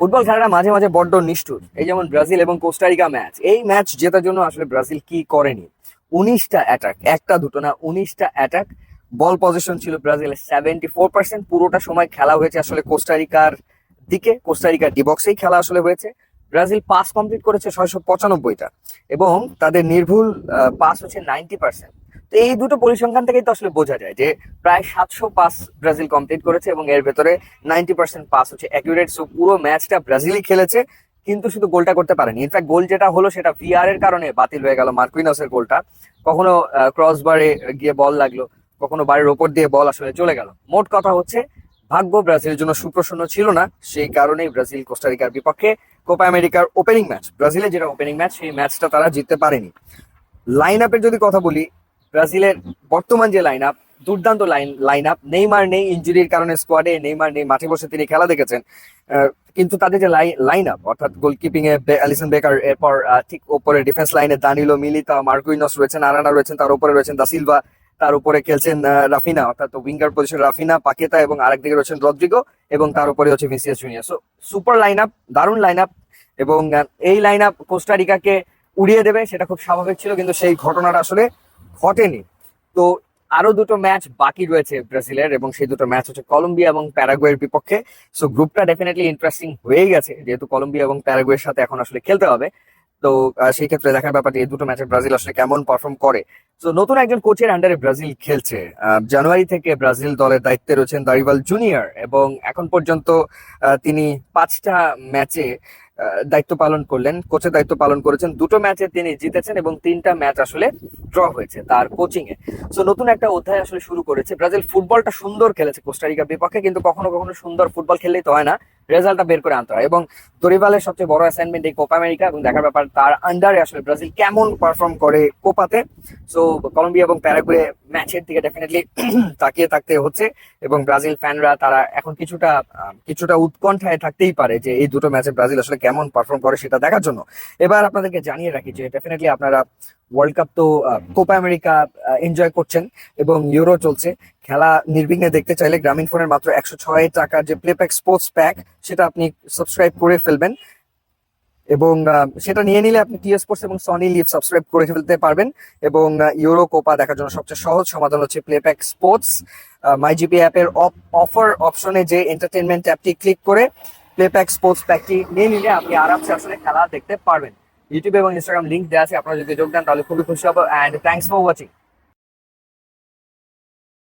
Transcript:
Football খেলাটা মাঝে মাঝে বড্ড নিষ্ঠুর। এই যেমন ব্রাজিল এবং কোস্টারিকা ম্যাচ, এই ম্যাচ জেতার জন্য আসলে ব্রাজিল কি করেনি, 19টা অ্যাটাক, একটা দুটো না 19টা অ্যাটাক। বল পজিশন ছিল ব্রাজিলের 74%, পুরোটা সময় খেলা হয়েছে আসলে কোস্টারিকার দিকে, কোস্টারিকার ডিবক্সেই খেলা আসলে হয়েছে। ব্রাজিল পাস কমপ্লিট করেছে 695টা, এবং তাদের নির্ভুল পাস হচ্ছে 90%। তো এই দুটো পরিসংখ্যান থেকেই তো আসলে বোঝা যায় যে প্রায় 700 পাস ব্রাজিল কমপ্লিট করেছে, এবং এর ভেতরে 90% পাস হচ্ছে অ্যাকুরেট। সো পুরো ম্যাচটা ব্রাজিলই খেলেছে, কিন্তু শুধু গোলটা করতে পারেনি। ইনফ্যাক্ট গোল যেটা হলো সেটা ভিআর এর কারণে বাতিল হয়ে গেল। মার্কুইনসের গোলটা কখনো ক্রস বারে গিয়ে বল লাগলো, কখনো বারের ওপর দিয়ে বল আসলে চলে গেল। মোট কথা হচ্ছে ভাগ্য ব্রাজিলের জন্য সুপ্রসন্ন ছিল না, সেই কারণেই ব্রাজিল কোস্টারিকার বিপক্ষে কোপা আমেরিকার ওপেনিং ম্যাচ, ব্রাজিলের যেটা ওপেনিং ম্যাচ, সেই ম্যাচটা তারা জিততে পারেনি। লাইন আপের যদি কথা বলি, ব্রাজিলের বর্তমান যে লাইন আপ, দুর্দান্ত লাইন আপ। নেইমার নেই ইনজুরির কারণে, স্কোয়াডে নেইমার নেই, মাঠে বসে তিনি খেলা দেখেছেন। কিন্তু তাদের যে লাইন আপ, অর্থাৎ গোলকিপিং এ অ্যালিসন বেকার, এরপর ঠিক ওপরে ডিফেন্স লাইনে দানিলো, মিলিতা, মার্কুইনস রয়েছেন, আরানা রয়েছেন, তার উপরে রয়েছেন দা সিলভা, তার উপরে খেলছেন রাফিনা, অর্থাৎ উইঙ্গার পজিশন রাফিনা, পাকেতা, এবং আরেকদিকে রয়েছেন রদ্রিগো, এবং তার উপরে হচ্ছে Vinicius junior. So super line up, দারুণ লাইন আপ। এবং এই লাইন আপ কোস্টারিকাকে উড়িয়ে দেবে সেটা খুব স্বাভাবিক ছিল, কিন্তু সেই ঘটনাটা আসলে ঘটেনি। তো আরো দুটো ম্যাচ বাকি রয়েছে ব্রাজিলের, এবং সেই দুটো ম্যাচ হচ্ছে কলম্বিয়া এবং প্যারাগুয়ের বিপক্ষে। সো গ্রুপটা ডেফিনেটলি ইন্টারেস্টিং হয়ে গেছে, যেহেতু কলম্বিয়া এবং প্যারাগুয়ের সাথে এখন আসলে খেলতে হবে। তো সেই ক্ষেত্রে দেখার ব্যাপারটি এই দুটো ম্যাচে ব্রাজিল আসলে কেমন পারফর্ম করে। তো নতুন একজন কোচের আন্ডারে ব্রাজিল খেলছে। জানুয়ারি থেকে ব্রাজিল দলের দায়িত্বে রয়েছেন দারিভাল জুনিয়র, এবং এখন পর্যন্ত তিনি 5টা ম্যাচে দায়িত্ব পালন করলেন, কোচের দায়িত্ব পালন করেছেন। দুটো ম্যাচে তিনি জিতেছেন, এবং 3টা ম্যাচ আসলে ড্র হয়েছে তার কোচিং এ। সো নতুন একটা অধ্যায় আসলে শুরু করেছে ব্রাজিল। ফুটবলটা সুন্দর খেলেছে কোস্টারিকার বিপক্ষে, কিন্তু কখনো কখনো সুন্দর ফুটবল খেললেই তো হয় না, রেজাল্টটা বের করে আনতে হয়। এবং দরিভালের সবচেয়ে বড় অ্যাসাইনমেন্ট এই কোপা আমেরিকা, এবং দেখার ব্যাপার তার আন্ডারে আসলে ব্রাজিল কেমন পারফর্ম করে কোপাতে। সো কলম্বিয়া এবং প্যারাগুয়ে ম্যাচের দিকে ডেফিনেটলি তাকিয়ে থাকতে হচ্ছে, এবং ব্রাজিল ফ্যানরা তারা এখন কিছুটা উৎকণ্ঠায় থাকতেই পারে যে এই দুটো ম্যাচে ব্রাজিল আসলে কেমন পারফর্ম করে সেটা দেখার জন্য। এবার আপনাদেরকে জানিয়ে রাখি যে ডেফিনেটলি আপনারা ওয়ার্ল্ড কাপ তো কোপা আমেরিকা এনজয় করছেন, এবং ইউরো চলছে। খেলা নির্বিঘ্নে দেখতে চাইলে গ্রামীণ ফোনের মাত্র 106 টাকার যে প্লেপ্যাক স্পোর্টস প্যাক, সেটা আপনি সাবস্ক্রাইব করে ফেলবেন, এবং সেটা নিয়ে নিলে আপনি টি স্পোর্টস এবং সনি লিভ সাবস্ক্রাইব করে ফেলতে পারবেন। এবং ইউরো কোপা দেখার জন্য সবচেয়ে সহজ সমাধান হচ্ছে প্লেপ্যাক স্পোর্টস। মাই জিপি অ্যাপের অফার অপশনে যে এন্টারটেনমেন্ট অ্যাপটি ক্লিক করে প্লেপ্যাক স্পোর্টস প্যাকটি নিয়ে নিলে আপনি আরামসে আসলে খেলা দেখতে পারবেন। ইউটিউব এবং ইনস্টাগ্রাম লিঙ্ক দেওয়া আছে, আপনারা যদি যোগ দেন তাহলে খুবই খুশি হবো। And thanks for watching.